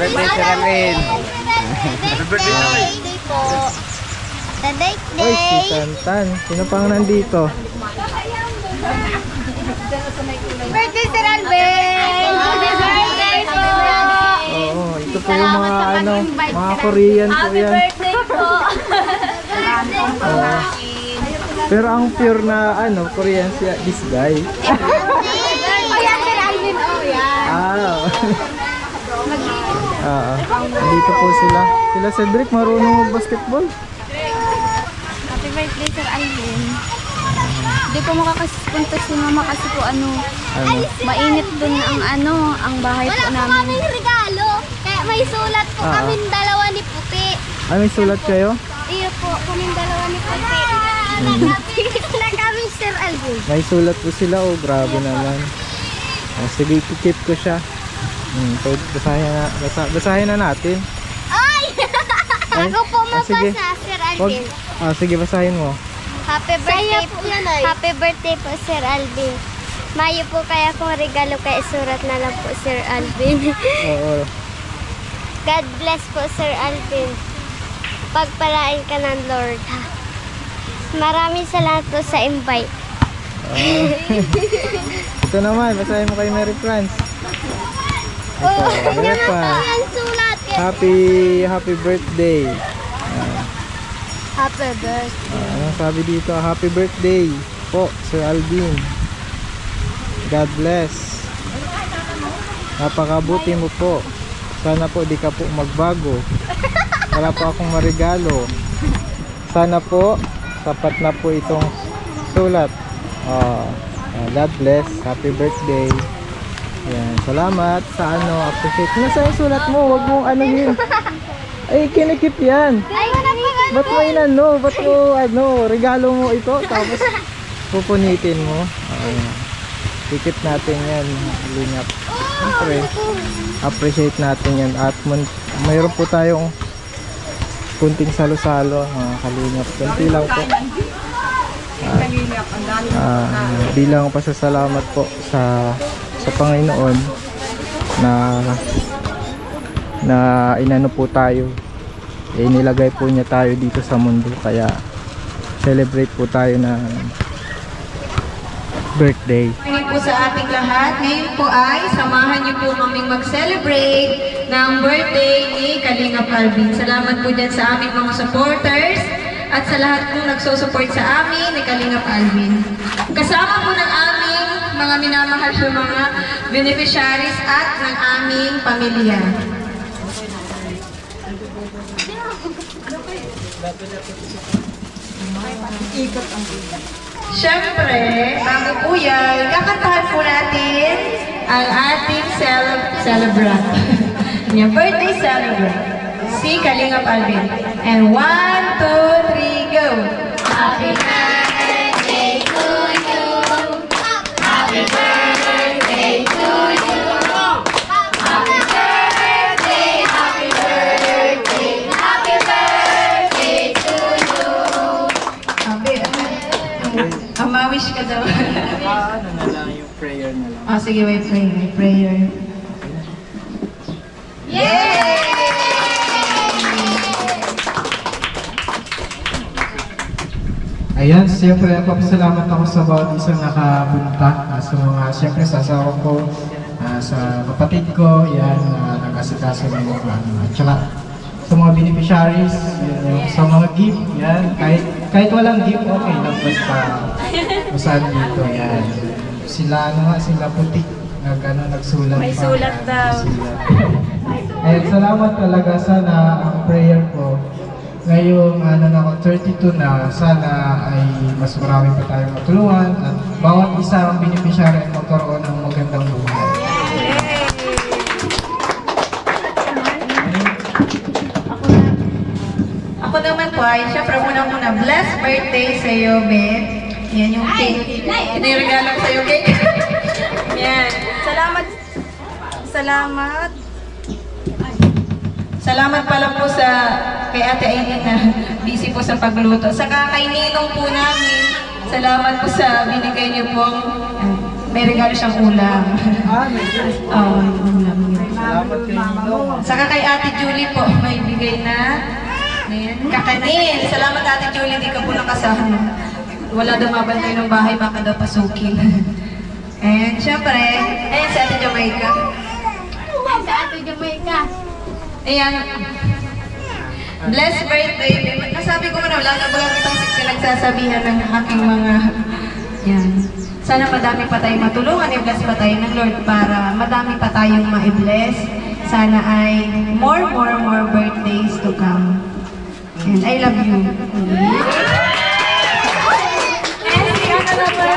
birthday, Sir Alvin. Happy birthday po. Daday Uy, si day. Santan. Sino pang nandito? Birthday, Sir Alvin. Happy birthday po. Oo, ito po yung mga mga Korean po yan. Birthday po. Oo. Pero ang pure na Korean siya, this guy. Oh, yan, Sir Alvin. Oh, yan. Dito po sila. Sila Cedric, marunong mag-basketball. Happy birthday, Sir Alvin. Hindi po makakapunta si Mama kasi po mainit dun ang bahay po namin. Wala po kaming regalo. Kaya may sulat po kaming dalawa ni Puti. Ay, may sulat kayo? Iyo po, kaming dalawa ni Puti. Na kaming Sir Alvin. May sulat po sila. Oh, grabe naman. Sige, keep ko siya. Basahin na natin. Ay! Ako po sige. mabasa, Sir Alvin. Sige, basahin mo. Happy birthday po. Happy birthday po, Sir Alvin. Mayo po kaya kung regalo kay surat na lang po, Sir Alvin. Oo. God bless po, Sir Alvin. Pagpalain ka ng Lord, ha? Maraming salamat po sa invite. Ito naman, basahin mo kay Mary France. Mary France. Sulat. Happy birthday. Happy birthday. Anong sabi dito? Happy birthday po, Sir Alvin. God bless. Napakabuti mo po. Sana po di ka po magbago. Wala po akong marigalo. Sana po sapat na po itong sulat. God bless. Happy birthday. Yan. Salamat sa appreciate. Nasa yung sulat mo? Huwag mong yun. Ay, kinikip yan. Ay, Ba't mo ba't mo regalo mo ito tapos pupunitin mo. Tikip natin yan, lingap. Siyempre, appreciate natin yan. At mayroon po tayong kunting salo-salo, mga kalingap. Kunti lang po. Bilang pasasalamat po sa Panginoon na inano po tayo. Nilagay po niya tayo dito sa mundo, kaya celebrate po tayo na birthday. Ngayon po sa ating lahat, ngayon po ay samahan niyo po kaming mag-celebrate ng birthday ni Kalingap Alvin. Salamat po dyan sa aming mga supporters at sa lahat po nagsusupport sa amin ni Kalingap Alvin. Kasama po ng aming mga minamahal po mga beneficiaries at ng aming pamilya. Siyempre, bago po yan, kakantahan po natin ang ating celebrant. Yung birthday celebrant, si Kalingap Alvin. And 1, 2, 3, go! Happy birthday to you! Happy birthday to you! Happy birthday, happy birthday, happy birthday to you! Wish ka daw. Ano na lang yung prayer na lang. Sige, may prayer. Yay! Ayan, siyempre papasalamat ako sa bawat isang nakapunta. Sa mga, siyempre sa asawa ko, sa kapatid ko, yan, nag-asikaso ng mga at saka sa mga beneficiaries, sa mga gift, yan, kahit walang gift, okay lang, basta dito, yan. Sila, sila puti, nagsulat. May sulat daw. Salamat talaga, sana ang prayer ko, ngayong 32 na, sana ay mas marami pa tayong matulungan at bawat isa ang beneficiary ay magkaroon ng magandang buhay. Ako naman po ay syempre muna blessed birthday sa iyo, Ben. Yan yung cake. Ito yung regalo ko sa iyo, cake. Yan. Salamat pala po kay Ate Aileen na busy po sa pagluto. Saka kay Ninong po namin, salamat po sa binigay niyo pong may regalo siyang ulam. May gift. Oo, yung ulam yun. Salamat kay Ninong. Saka kay Ate Julie po, may bigay na kakanin. Salamat Ate Julie, di ka po nakasama. Wala daw mabantay ng bahay, baka daw pasukin. And syempre, ayan si Ate Jamaica. Sa Ate Jamaica. Ayan. Blessed birthday. Nasabi ko na, wala na ba itong pinagsasabihan ng aking mga... Yan. Sana madami pa tayong matulungan, i-bless pa tayo ng Lord para madami pa tayong ma-bless. Sana ay more birthdays to come. And I love you. And si ano na pala,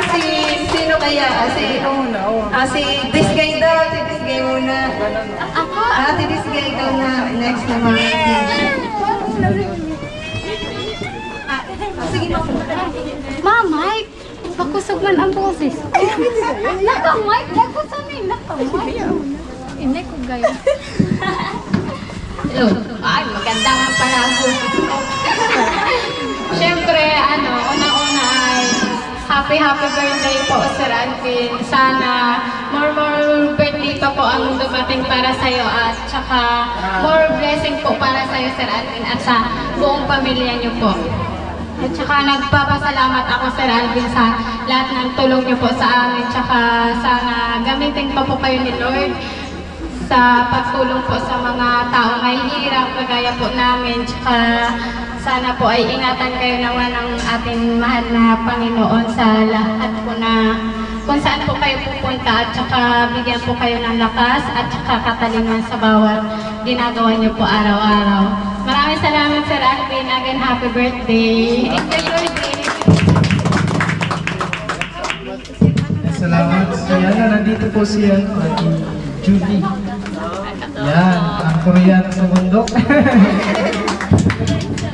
sino kaya? Si Disgay daw, si Disgay muna. Ako? Ate Disgay ikaw na. Next naman. Sige mo. Mike! Pakusog man ang boses. Naka-Mike! Naka-Mike! Hindi ko gaya. Hello. Ay, maganda nga pala ang boses ko. Siyempre, unang-una ay happy birthday po, Sir Alvin. Sana more birthday pa po ang dumating para sa'yo at saka more blessing po para sa'yo, Sir Alvin, at sa buong pamilya niyo po. At saka nagpapasalamat ako, Sir Alvin, sa lahat ng tulong niyo po sa amin. Tsaka sana gamitin pa po kayo ni Lord sa pagtulong po sa mga taong may hirap, kagaya po namin. Tsaka sana po ay ingatan kayo naman ng ating mahal na Panginoon sa lahat po na kung saan po kayo pupunta at saka bigyan po kayo ng lakas at saka katalingan sa bawat ginagawa niyo po araw-araw. Maraming salamat, Sir Alvin. Again, happy birthday. Enjoy your day. Salamat. Yan, nandito po si Ate Julie. Yan, ang Koreano sa bundok.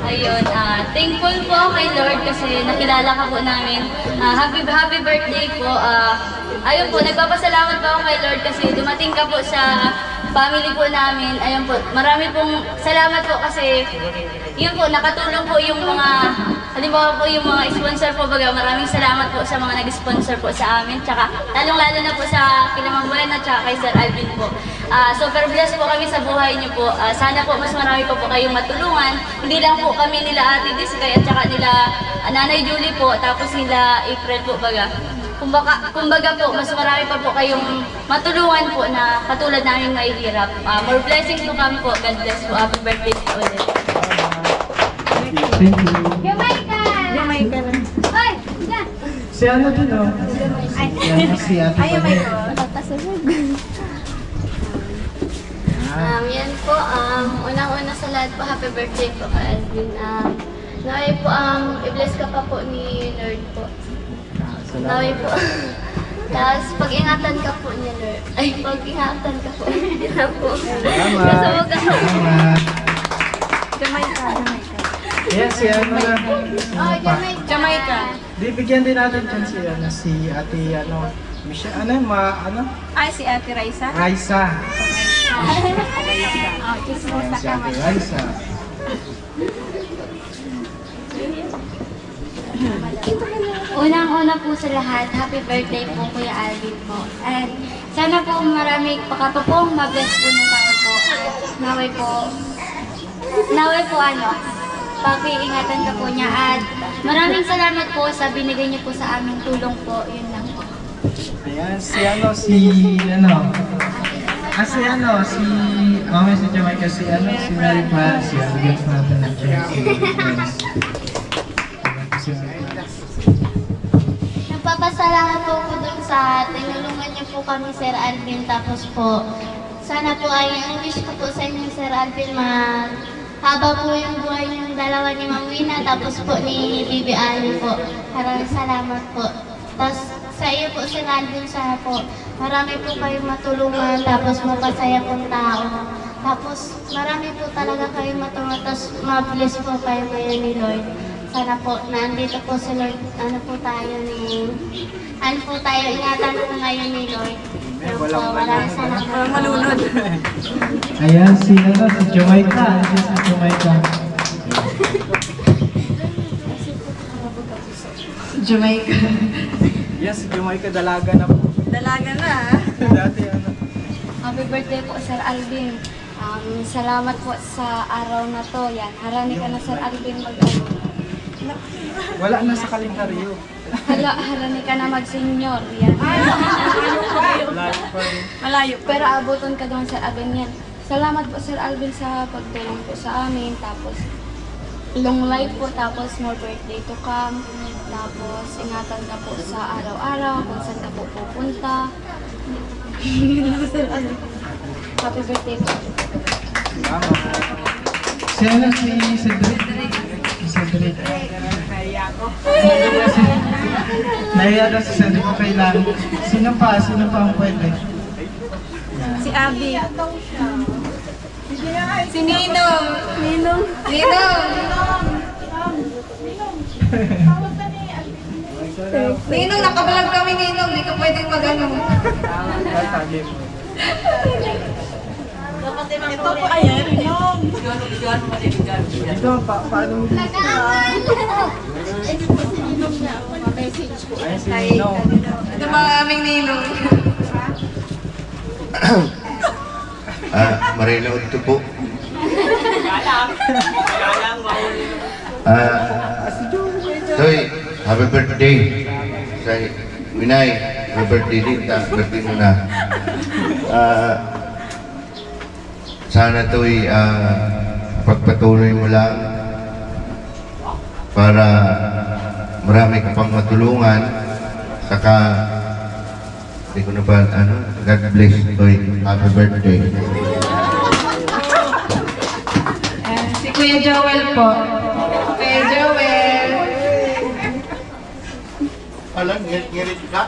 Ayun, thankful po kay Lord kasi nakilala ka po namin. Happy birthday po. Ayun po, nagpapasalamat po ako kay Lord kasi dumating ka po sa family po namin. Ayun po, marami pong salamat po kasi yun po, nakatulong po yung mga, halimbawa po yung mga sponsor po baga. Maraming salamat po sa mga nag-sponsor po sa amin. Tsaka lalong-lalo na po sa Kilamang Buena tsaka kay Sir Alvin po. Super blessed po kami sa buhay niyo po. Sana po mas marami po kayong matulungan. Hindi lang po kami nila Ate Discay at saka nila Nanay Julie po, tapos nila April po baga. Kumbaga po, mas marami pa po kayong matulungan po na katulad namin mahihirap. More blessings po kami po. God bless po. Happy birthday po ulit. Thank you. Jamaica! Jamaica na. Hoy! Diyan! Si ano din, oh? Yan, si Ate Pamela. Pagkasunod. Yan po, unang-una sa lahat po, happy birthday po kay Alvin. Naway po, i-bless ka pa po ni Lord po. Naway po. Tapos, pag-ingatan ka po niya, Lord. Ay, pag-ingatan ka po. Yan po. Salamat. Salamat. Jamaica. Ayan, si ano na. Oh, Jamaica. Jamaica. Di, bigyan din natin dyan si Ate, Michelle, Ay, si Ate Raisa. Raisa. Oh, chismosa Si ka Ate man. Raisa. Unang-una po sa lahat, happy birthday po Kuya Alvin po. And sana po marami pa po mag-bless po ng tao po. Naway po pag-iingatan ka po niya. At maraming salamat po sa binigay niyo po sa aming tulong po. Yun lang po. Ayan, mamaya si Jamaica, si Mary Pan, si Alvin natin ng Nagpapasalamat po ko dun sa tinulungan niyo po kami, Sir Alvin. Tapos po, sana po ay ang wish ko po sa inyo, Sir Alvin, haba po yung buhay ng dalawa ni Ma'am Wina, tapos po ni Bibi Ali po. Maraming salamat po. Tapos sa iyo po, Sir Alvin, sana po marami po kayong matulungan, tapos mapasaya pong tao. Tapos marami po talaga kayong matulungan, tapos ma-bless po kayo ngayon ni Lord. Sana po, nandito po si Lord, ingatan po ngayon ni Lord. Maraming salamat. Malunod. Ayan, si Jamaica. Si Jamaica. Jamaica. Yes, si Jamaica, dalaga na po. Dalaga na. Dati ano. Happy birthday po, Sir Alvin. Salamat po sa araw na to. Yan, harani ka na, Sir Alvin, Wala na sa kalendaryo. harani ka na mag-senior. Yan. Malayo. Pero abuton ka doon, Sir Alvin, yan. Salamat po, Sir Alvin, sa pagtulong po sa amin. Tapos, long life po. Tapos, more birthday to come. Tapos, ingatan ka po sa araw-araw. Kung saan ka po pupunta. Sir Alvin. Happy birthday po. Si ano, si Cedric? Si Cedric. Nahiya daw si Cedric kung kailangan. Sino pa ang pwede? Si Abby. Si Ninong. Ninong. Ninong, nakabalag kami Ninong. Hindi ka pwedeng mag-ano. Ito po ayan, Ninong. Ito, paano mo dito? Ay, si Ninong. Ito mga aming Ninong. Marilo ito po. Toy, happy birthday. Sa Winay, happy birthday din. Birthday mo na. Sana to'y pagpatuloy mo lang para marami ka pang matulungan. Saka hindi ko na ba, God bless to'y happy birthday. Si Kuya Joel po. Kuya Joel. Alam, ngirit ka?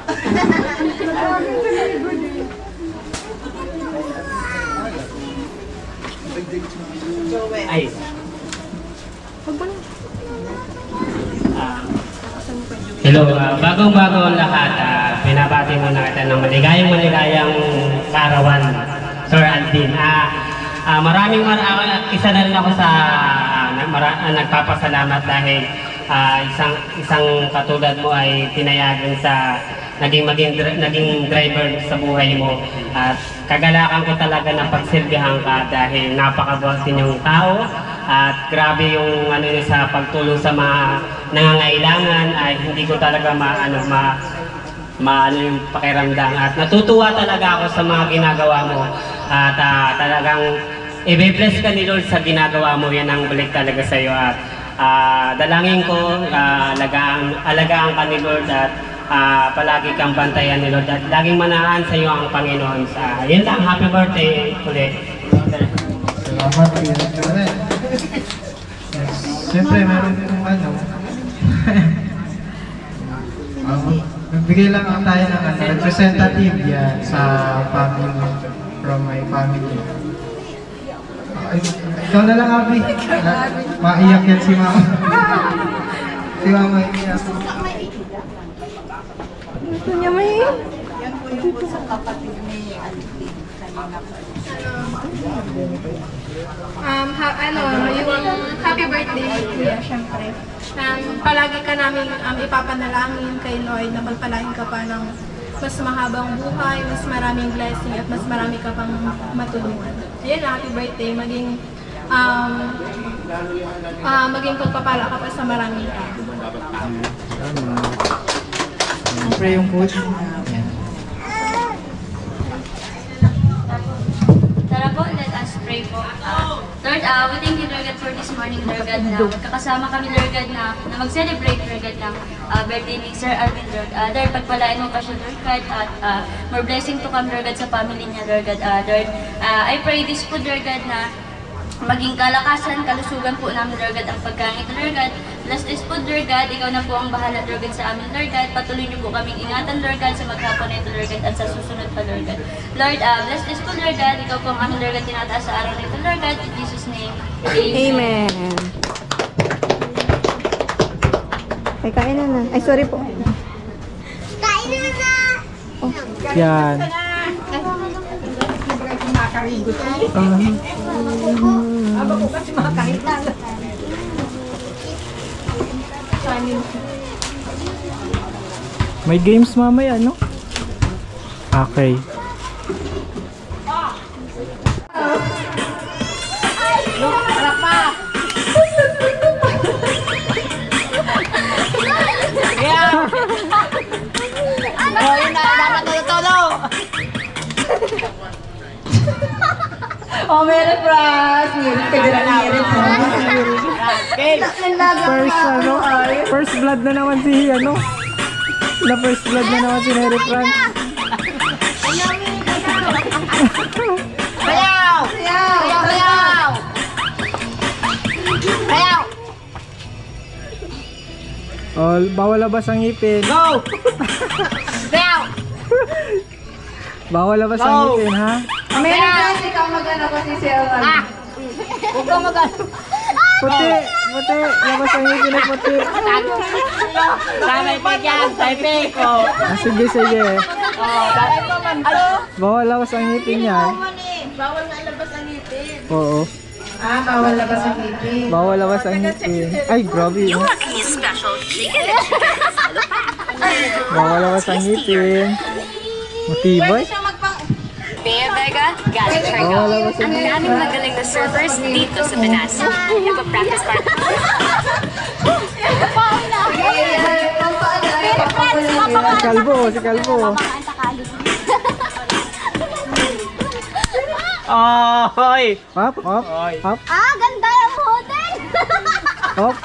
Ay. Hello, bagong-bago ang lahat. Pinabati muna kita ng maligayang karawan, Sir Alvin. Isa na rin ako sa nagpapasalamat dahil isang katulad mo ay pinayagan sa naging driver sa buhay mo. At kagalakan ko talaga na pagsilbihan ka dahil napakabuhat ninyong tao at grabe yung sa pagtulong sa mga nangangailangan ay hindi ko talaga yung pakiramdam. At natutuwa talaga ako sa mga ginagawa mo at talagang i-bless ka ni Lord sa ginagawa mo. Yan ang balik talaga sa iyo at dalangin ko alagaan ka ni Lord at palagi kang bantayan ni Lord at laging manahan sa iyo ang Panginoon. Yun lang, happy birthday ulit. Salamat, Kuya Joel. Siyempre, meron kong nagbigay lang ako tayo ng representative yan sa family, from my family. Ikaw na lang, Abby. Maiyak yan si Mama. Si Mama iyak. Gusto niya may... Yan po yung sa kapatid ni Alvin. Yung happy birthday, Kuya, syempre. Palagi ka namin ipapanalangin kay Lord na magpalain ka pa ng mas mahabang buhay, mas maraming blessing at mas marami ka pang matulungan. Ayun na, happy birthday. Maging pagpapala ka pa sa maraming tao. Siyempre yung coach. Tara po, let us pray po. Lord, we thank you, Lord God, for this morning, Lord God, na magkakasama kami, Lord God, na mag-celebrate, Lord God, ng birthday ni Sir Alvin, Lord. Lord, pagpalain mo pa siya, Lord God, at more blessing to come, Lord God, sa family niya, Lord God. Lord, I pray this po, Lord God, na maging kalakasan, kalusugan po namin, Lord God, ang pagkain ito, Lord God. Bless this po, Lord God. Ikaw na po ang bahala, Lord God, sa amin, Lord God. Patuloy niyo po kaming ingatan, Lord God, sa maghapon na ito, Lord God, at sa susunod pa, Lord God. Lord, bless this po, Lord God. Ikaw po ang aming, Lord God, tinataas sa araw na ito, Lord God. In Jesus' name, Amen. Ay, kain na. Ay, sorry po. Kain na! Yan. May games mamaya, no? Okay. Oh, Mary Pras! Ngirit ka dyan, ngirit mo. First blood na naman si first blood na naman si Mary Fran. Sayaw! Sayaw! Sayaw! Sayaw! Oh, bawal labas ang ngipin. Go! Sayaw! Bawal labas ang ngipin, ha? Mary Pras, ikaw mag-ano kasi siya. Huwag kang mag-ano. Puti! Puti! Labas ang ngipin na puti. Samay pa dyan, taipay ko. Sige, sige. Ano? Bawal labas ang ngipin yan. Bawal nga labas ang ngipin. Oo. Bawal labas ang ngipin. Bawal labas ang ngipin. Ay, grabe. Bawal labas ang ngipin. Matibay. Bea Vega, galing Bawal labas ang Ang ngipin. daming magaling na surfers dito sa Pinas. Nagpa-practice para Si Kalbo, si Kalbo. Oh, hoy! Hop, hop, hop, Ganda yung hotel! hop.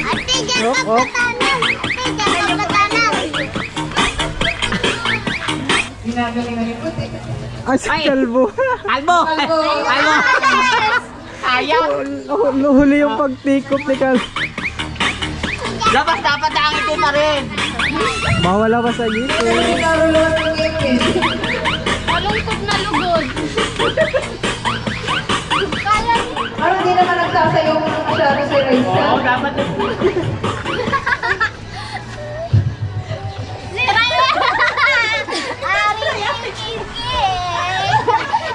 Ate, dyan Hop, ka hop. patanan! Ate, dyan ka patanan! Ginagaling ni puti. Ay, si Kalbo. Kalbo! Kalbo! Ayaw! Huli yung pagtikop ni Kalbo. Dapat ang ito pa rin! Bawal labas ang ngipin. Karuluan ng ngipin. Malungkot na lugod! Kaya Parang hindi naman nagsasayaw mo ng masyado si Raisa. Oo, dapat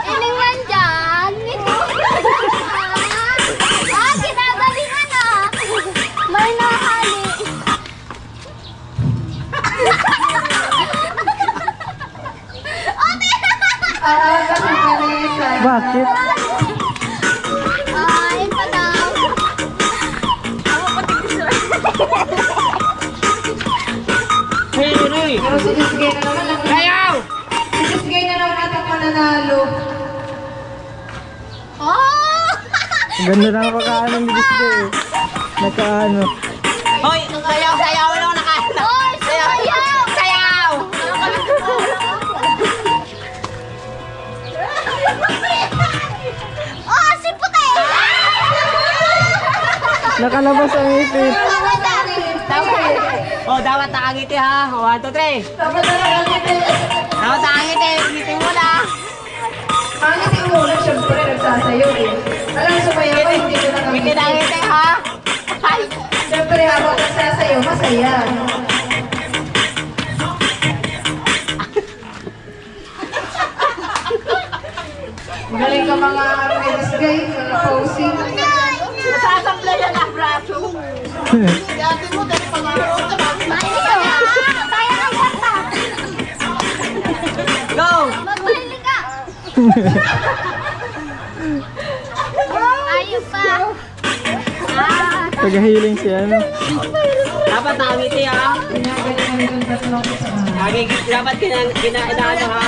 Ining man dyan. Ginagalingan na. May nahali. Kasi Vanessa. Bakit? Ay, pa daw. Hey, Roy! Pero sinisgay na naman ang... Ayaw! Sinisgay na naman atang mananalo. Oh! Ganda na ang pagkaano ni Disney eh. Nakaano. Hoy! Sayaw! Sayaw! Ano nakaano? Oy, sayaw! Sayaw! Oh, si puti! Nakalabas ang ngipin. Oh, dapat nakangiti ha! 1, 2, 3! Dapat na nakangipin. Dapat nakangiti! Ngiti mo na! Mangitin mo na, syempre nagsasayaw eh. Alam mo, sumayaw ko, hindi ko Ngiti nakangipin. na ngiti ha! Ay! Syempre habang nagsasayaw, masaya. Magaling ka mga disgay, mga posing. Sasamplayan ang braso. Si ate mo, dahil pangaraw ka ba? Kaya ang kanta. Go! Magmahilig ka. Ayaw pa. Tagahiling siya, ano? Dapat nakangiti ha! Dapat inaano ha!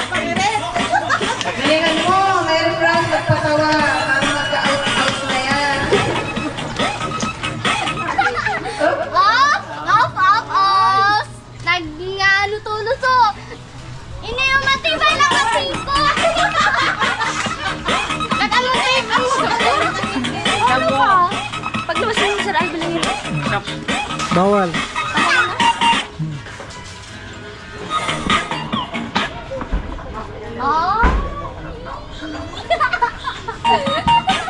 Galingan mo, Mary Franz, nagpatawa. Ang magka-out-out na yan. Off! Off! Off! Off! Nag-luto-luto. Ini yung matibay na kasiko. Nag-alutip ang Paglabas mo Sir Alvin lang yun. Bawal. Oh!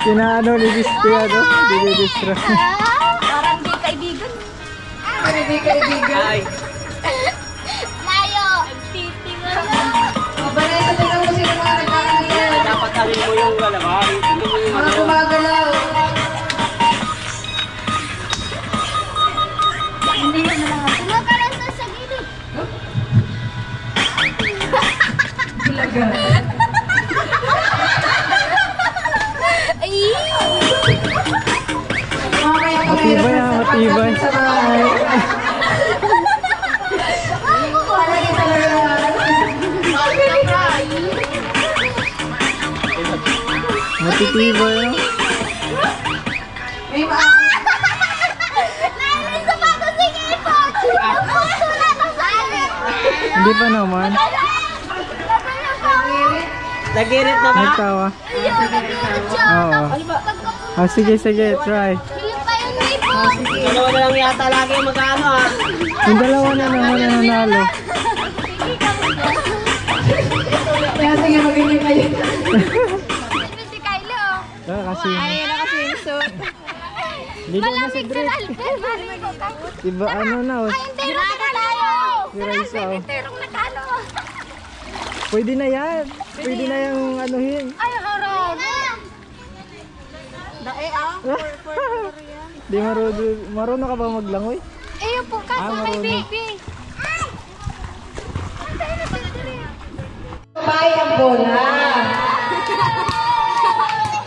Kinaano ni Disney, ano? Dinidistract. Parang di kaibigan. Ano di kaibigan? Ay! Layo! Vanessa, tingnan mo sino mga nagkakaliyan. Dapat sabihin mo yung galaw. Mga gumagalaw. Hindi na talaga. Mamaya ko Matibay ah, matibay. sa bahay. Palagi talaga. Matitibay ah. May Hindi pa naman. Nagirit na ba? Nagtawa. Oo. Ah, sige, sige, try. Dalawa na lang yata lagi magkano ah. Yung dalawa na naman na nanalo. Kaya sige, magiging kayo. Si Kylo. Kasi, Ay, naka-swimsuit. ligo na si Drake. Diba ano na, oh. Enterong na tayo. Si Raisa, oh. Enterong na talo. Pwede na yan. Pwede na yung anuhin. Ay, horror. Di marunong ka ba maglangoy? Ayun po, kaso may marunong. baby. Babae ang bola.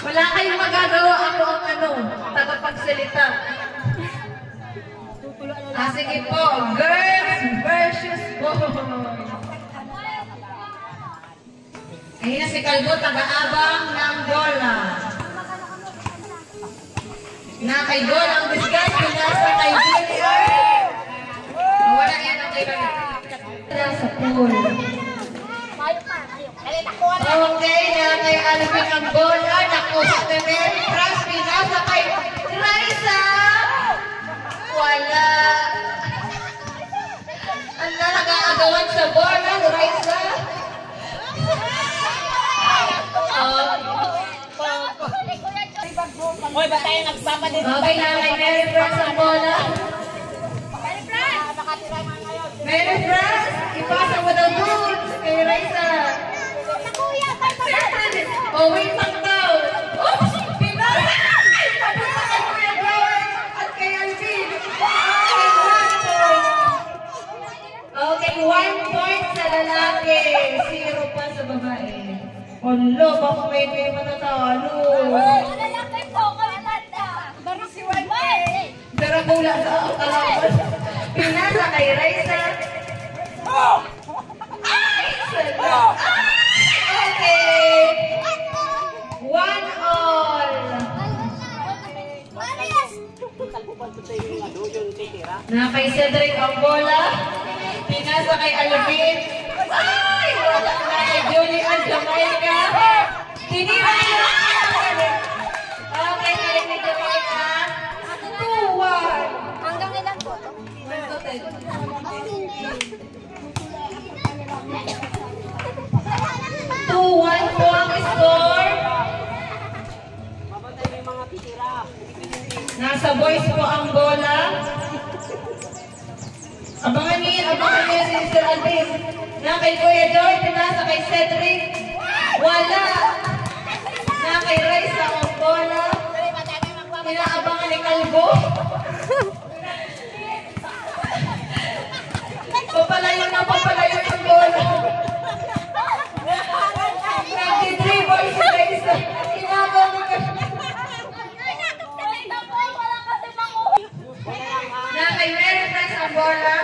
Wala kayong magagawa, ako ang tagapagsalita. Sige po, girls versus boys. Ayun na si Kalbo, taga-abang ng bola. Na kay Dol ang disguise, pinasa kay Junior. Wala yan ang kailangan. Sa pool. Okay, na kay Alvin ang bola. Naku, sa Mary Franz, pinasa kay Raisa. Wala. Ang nag-aagawan sa bola, Raisa. Hoy, ba tayo nagpapadito? Okay na kay Mary Franz ang bola. Mary Franz, ipasa mo daw doon kay Raisa. Oh, wait lang daw. Oops! Pinasa! Ay, papunta kay Kuya Joel at kay Alvin. Okay, 1 point sa lalaki. 0 pa sa babae. Olo, baka may matatalo. Pero mula sa kalaban. Pinasa kay Raisa. Ay! Salamat! Okay! 1-all. Na kay Cedric ang bola. Pinasa kay Alvin. Ay! Wala na kay Julie at Jamaica. Tinira nila. Okay, kay Jamaica. 2-1. Hanggang ilan po to? 2-1 po ang score. Nasa boys po ang bola. Abangan niyo si Sir Alvin. Na kay Kuya Joy, pinasa kay Cedric. Wala. Na kay Raisa ang bola. Inaabangan ni Kalbo. Papalayo yung bola. 93 boys si Raisa. Inaabangan ni Kalbo. Na kay Mary Franz ang bola.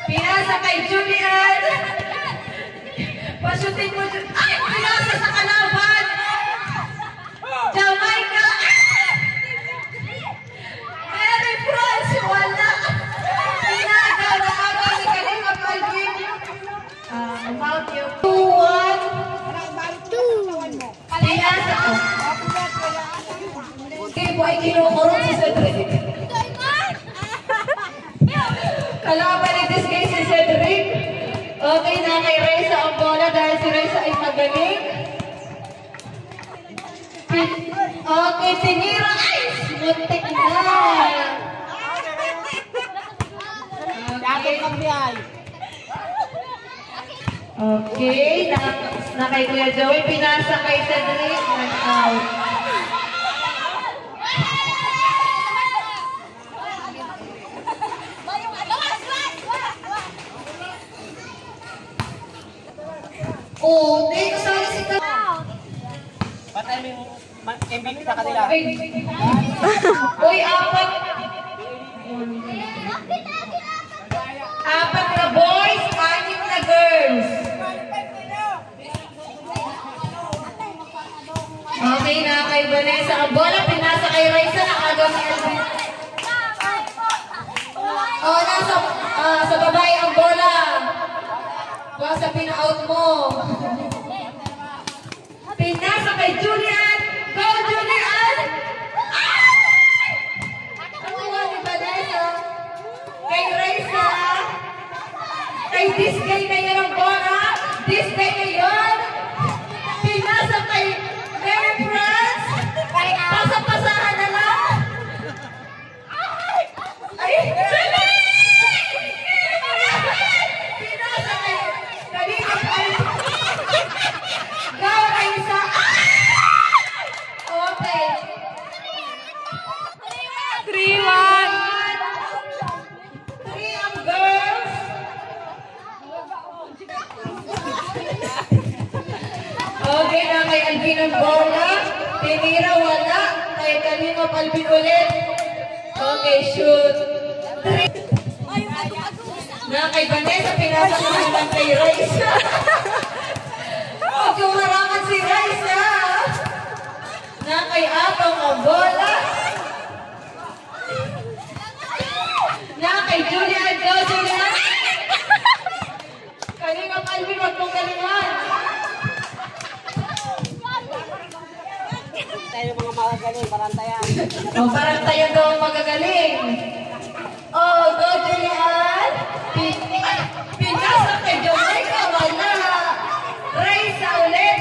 Pinasa kay Julian. Pasutin mo. Ay! Pinasa sa kalaban. Jamaica. Mary Franz. Wala. Pinagawa ni Kalinga Palvin. About you. 2-1. Pinasa. Okay po ay kinukurong si Cedric. Kalaban ni disguise si Cedric. Okay na kay Raisa ang bola dahil si Raisa ay magaling. Okay, tinira. Ay! Muntik na. Okay, na kay Kuya Joey. Pinasa kay Cedric. Out. Oh, di kasali si Ka. Patay mo yung MVP sa kanila. Uy, apat. Apat na boys, 6 na girls. Okay na kay Vanessa. Ang bola, pinasa kay Raisa na agaw ni Alvin. Oh, nasa sa babae ang bola. Basta pina-out mo. Pinasa kay Julian. Go, Julian! Nakuha ni Vanessa. Kay Raisa. Kay Disney na yun ang bola. Disney na yun. Pinasa kay Mary France. Pasapasahan na lang. Ay! Pinasa kay Kalina. Go, Raisa. Okay. 3-1. 3 ang girls. Okay na kay Alvin ang bola. Tinira, wala. Kay Kalina Alvin ulit. Okay, shoot. 3. Na kay Vanessa, pinasa ko naman kay Raisa. Kumarangan si Raisa. Na kay Apang ang bola. Na kay Julian. Go, Julian. Kalina Alvin, wag mong galingan. Tayo mga magagaling, parantayan. O, parang tayo daw ang magagaling. Oh, go, Julian. Pinasa kay Jamaica, wala. Raisa ulit.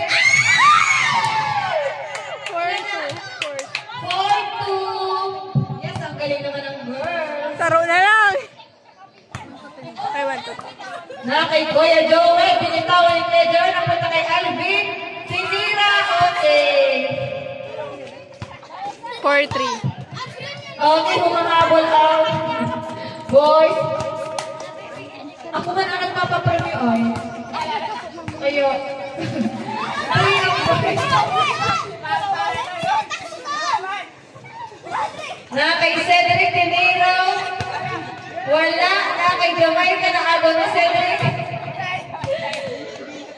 4-2. Yes, ang galing naman ng girls. Taro na lang. I want to. Na kay Kuya Joey, binitawan ni Kuya Joey, napunta kay Alvin. Sinira, okay. 4-3. Okay, humahabol ang boys. Ako man ang nagpapapremyo ay. Ayo. Ay, ang boys. Na kay Cedric Tinero. Wala. Na kay Jamaica na agaw na Cedric.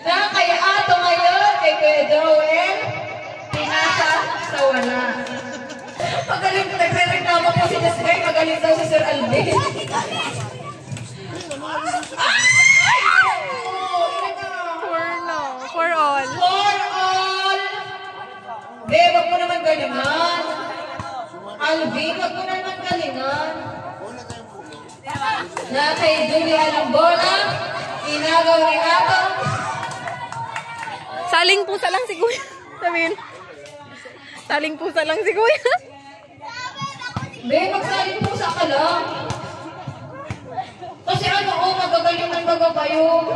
Na kay Ato ngayon, kay Kuya Joel. Pinasa sa wala. Magaling, nagre-reklamo po si Jessica, magaling daw si Sir Alvin. For all. For all! Be, wag mo naman galingan. Alvin, wag mo naman galingan. Na kay Julian ang bola, inagaw ni Ato. Saling pusa lang si Kuya. Sabihin. Saling pusa lang si Kuya. Be, magsaling pusa ka lang. Kasi ano, magagalingan baga kayo.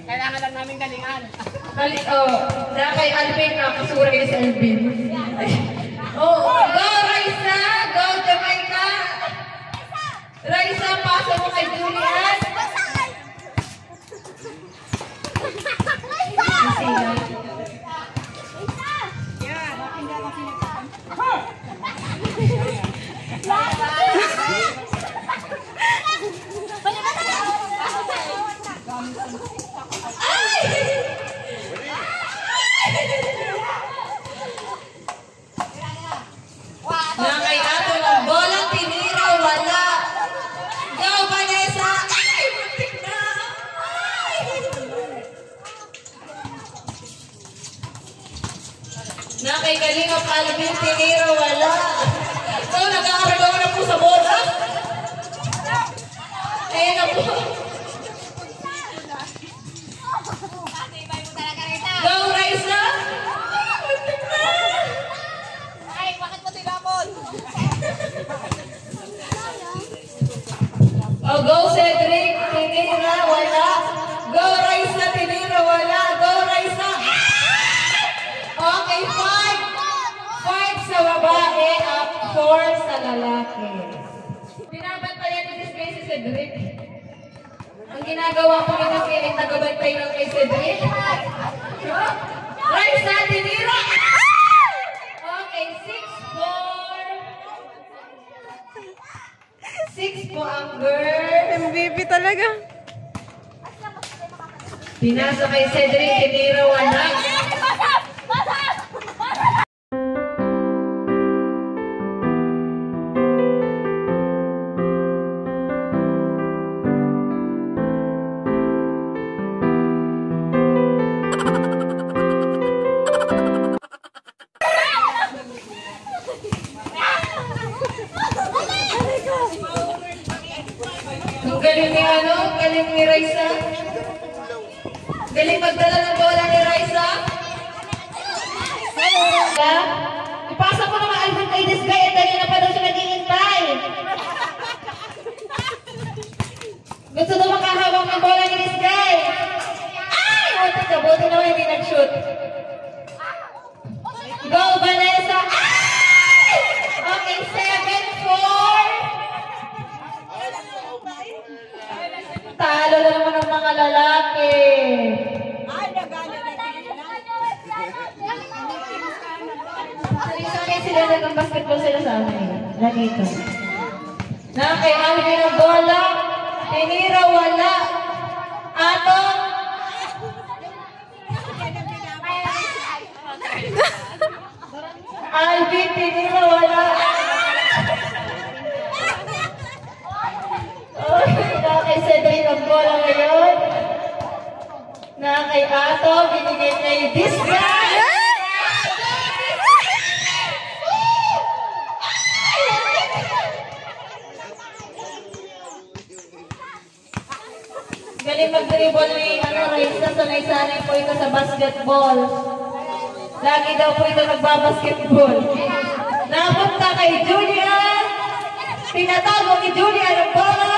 Kailangan lang namin galingan. Na kay Alvin na, kasura kayo sa Alvin. Go, Raisa! Go, Jamaica! Raisa, pasa mo kay Julian. Nakay Ato ng bola, tinira, wala. Go, Vanessa! Ay, muntik na! Nakay Kalingap Alvin, tinira, wala. So, nag-aaragaw na po sa bola. Ayan na po. Go, Raisa! Muntik na! Ay, bakit mo tinapon? Oh, go, Cedric! Tinira, wala. Go, Raisa! Tinira, wala. Go, Raisa! Okay, 5 sa babae at 4 sa lalaki. Binabantayan ni Miss Gracie Cedric. Ang ginagawa ko rin ng pantay lang kay Cedric. Raisa, tinira! Okay, 6 po ang girl. MVP talaga. Pinasa kay Cedric, tinira, wala. Ang galing ni galing ni Raisa. Galing magdala ng bola ni Raisa. Ipasa ko naman Alvin kay Desgay at dali na pa daw siya naghihintay. Gusto daw makahawak ng bola ni Desgay. Ay! Buti naman hindi nag-shoot. Go, Vanessa! Ay! Okay, 7-4. Talo na naman ng mga lalaki. Sanay sila nag-basketball sila sa amin. Ganito. Kay Alvin ang bola. Tinira, wala. Ato. Alvin, tinira, wala. Kay Cedric ang bola ngayon. Kay Ato, binigay kay Desgay. Galing mag-dribble ni Raisa, sanay-sanay po ito sa basketball. Lagi daw po ito nagbabasketball. Napunta kay Julian. Tinatago ni Julian ang bola.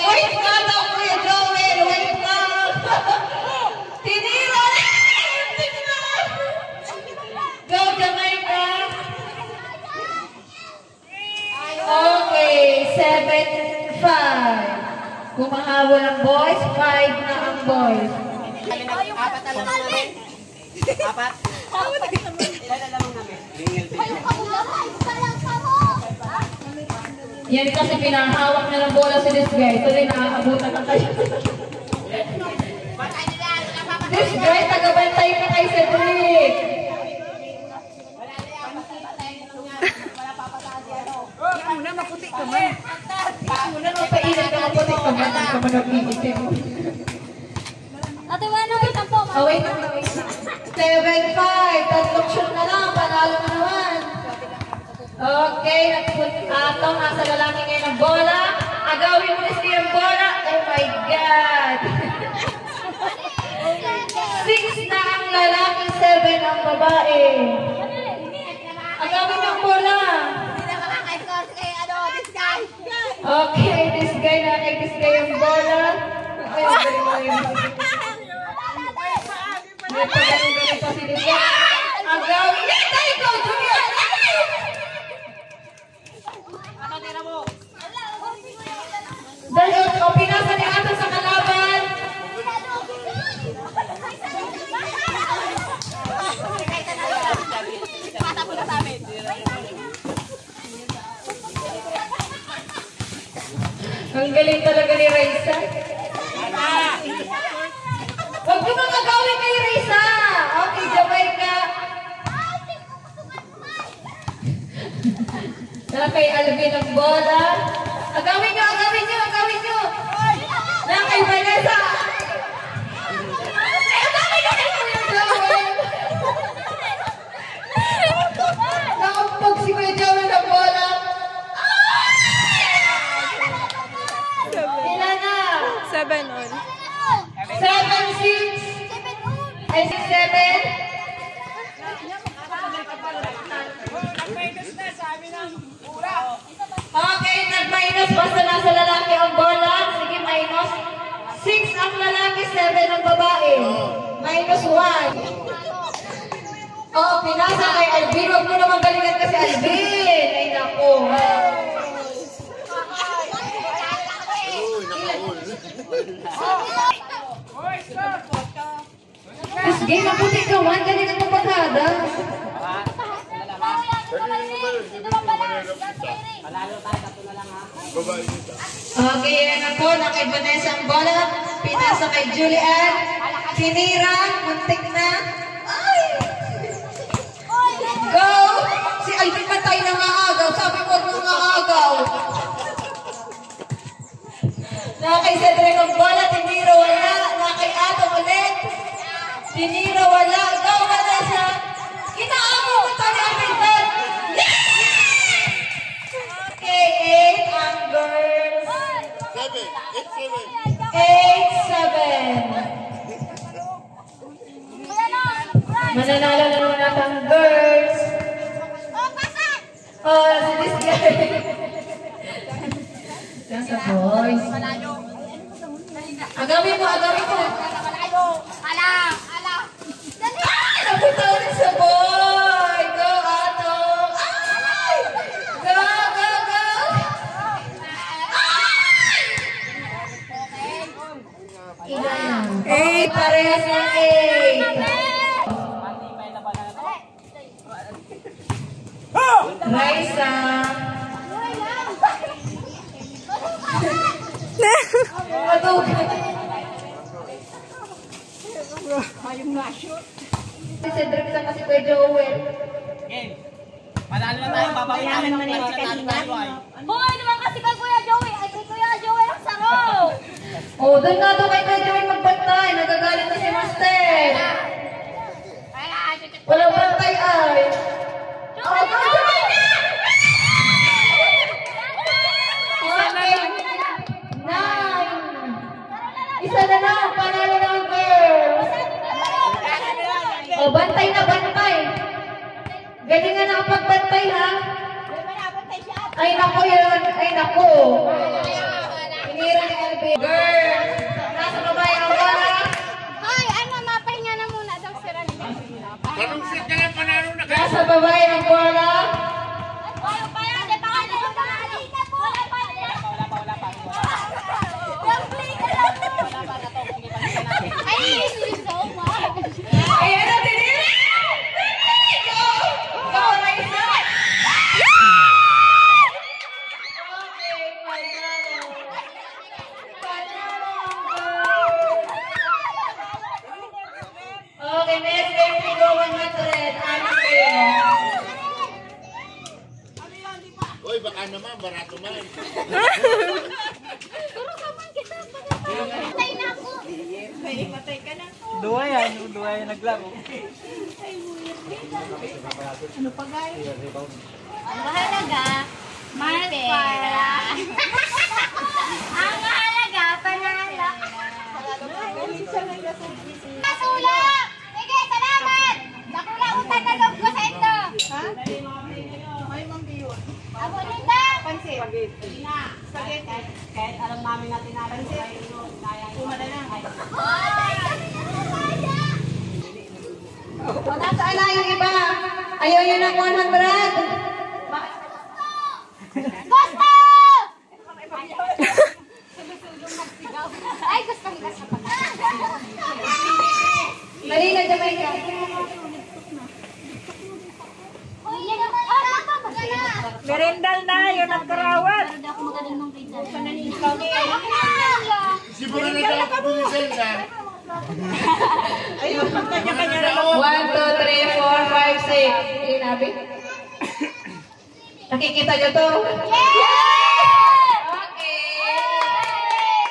Wait ka daw, Kuya Joel! Wait ka! Tinira! Go, Jamaica! Okay, 7-5. Kumahabol ang boys, 5 na ang boys. Apat na lamang namin. Apat? Ilan na lamang namin? Yan kasi pinahawak na ng bola si Desgay. Tuloy nakakabutan na kayo. Desgay, tagabantay ka kay Cedric. Muna maputi ka man. Muna magpainan ka maputi ka man. Ang kaman nag-iitin. Ate, wala wait po. Oh, wait. 7-5. Tatlong shot na lang. Panalo na naman. Okay, Ato, nasa lalaki ngayon ang bola. Agawin mo na ang bola. Oh my God. 6 na ang lalaki, 7 ang babae. Agawin mo ang bola. Okay, Desgay na kay Desgay ang bola. Okay, galing mo yun. Galing pa si Desgay. Agawin. Tayo ko, Julian. Dahil o pinasa ni Ato sa kalaban. Ang galing talaga ni Raisa. Huwag ko mga gawin kay Raisa. Okay, Jamaica. Kay Alvin ang bola. Agawin nyo, agawin nyo, agawin nyo. Kay Vanessa. Agawin nyo kay Kuya Joel. Nakampag si Kuya Joel ang bola. Ilan na? 7 all. 7-6. Ay, 6-7. Okay, nag-minus. Basta nasa lalaki ang bola. Sige, minus. 6 ang lalaki, 7 ang babae. Minus 1. Oh, pinasa kay Alvin. Huwag mo naman galingan kasi Alvin. Ay, naku. Mas game ang puti ka, man. Ganyan ang papagada. Okay, yan na po. Kay Vanessa ang bola. Pinasa kay Julian. Sinira. Muntik na. Ay! Go! Si Alvin Matay na maagaw. Sabi ko, huwag mo maagaw. Kay Cedric ang bola. Tinira wala. Kay Ato ulit. Tinira wala. Go, Vanessa! Inaamo mo tayo ang Alvin. Okay, 8 ang girls. 8-7. Mananalo na naman natin ang girls. Oh, si this guy. Nasa boys. Agawin mo, agawin mo. Ala! Ay! Napitaw rin sa boy. Go, Ato. Ay! Go, go, go. Ay! 8, parehas ng 8. Raisa. Si Cedric sa kasi kay Joel. Panalo na tayo, babayaran naman yung si kanina. Hoy, naman kasi kay Kuya Joey. Ay, kay Kuya Joey ang saro. Oh, doon nga doon kay Joel magbantay. Nagagalit na si Master. Walang bantay ay. Oh, go, Joel! Okay. 9. Isa na lang. Panalo na ang girls. Oh, bantay na, bantay. Galing nga nakapagbantay, ha? Ay, naku yun. Ay, naku. Hinira ni Alvin. Girls, nasa babae ang bola. Hoy, ano, mapahinga na muna daw si Rani. Nasa babae ang bola. Ayan na, tinira! Go! Go, Raisa! Okay, panalo. Okay, next game we go 100. Ano kayo? Uy, baka naman, barato man. Patay na ako. Patay ka na. Dua yan naglaro. Ano pa guys? Ang mahalaga, pera. Ang mahalaga, panalo. Kasula! Sige, salamat! Nakula utang na loob ko sa ito. Ha? May manggiyon. Abo nita! Pansit. Spaghetti. Kahit alam namin natin na pansit. Kumada na. O, nasaan na yung iba? Ayaw yun ng 100. Gusto! Ay, gusto ko sa Mali na, Jamaica. Merendal na, yun ang karawat. Hindi ako magaling nung grade 7. Pananikaw niya. Siguro na tayo kabulisan na. Ayun, kanya-kanya na 1, 2, 3, 4, 5, 6. Ilinabi? Nakikita nyo to? Okay.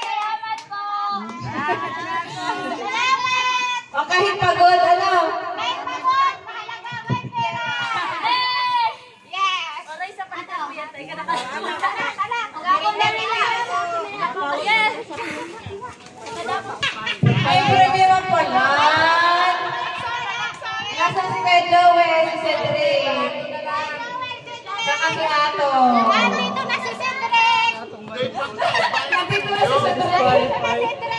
Salamat po! O kahit pagod, ano? Kahit pagod, mahalaga, may pera! Yes! Oray sa pagkakuya, tayo ka nakalimutan. Gagawin na nila! Yes! May premiere ang palan. Nasaan si Kuya Joel, si Cedric? Saka si Ato. Nandito na si Cedric! Nandito na si Cedric.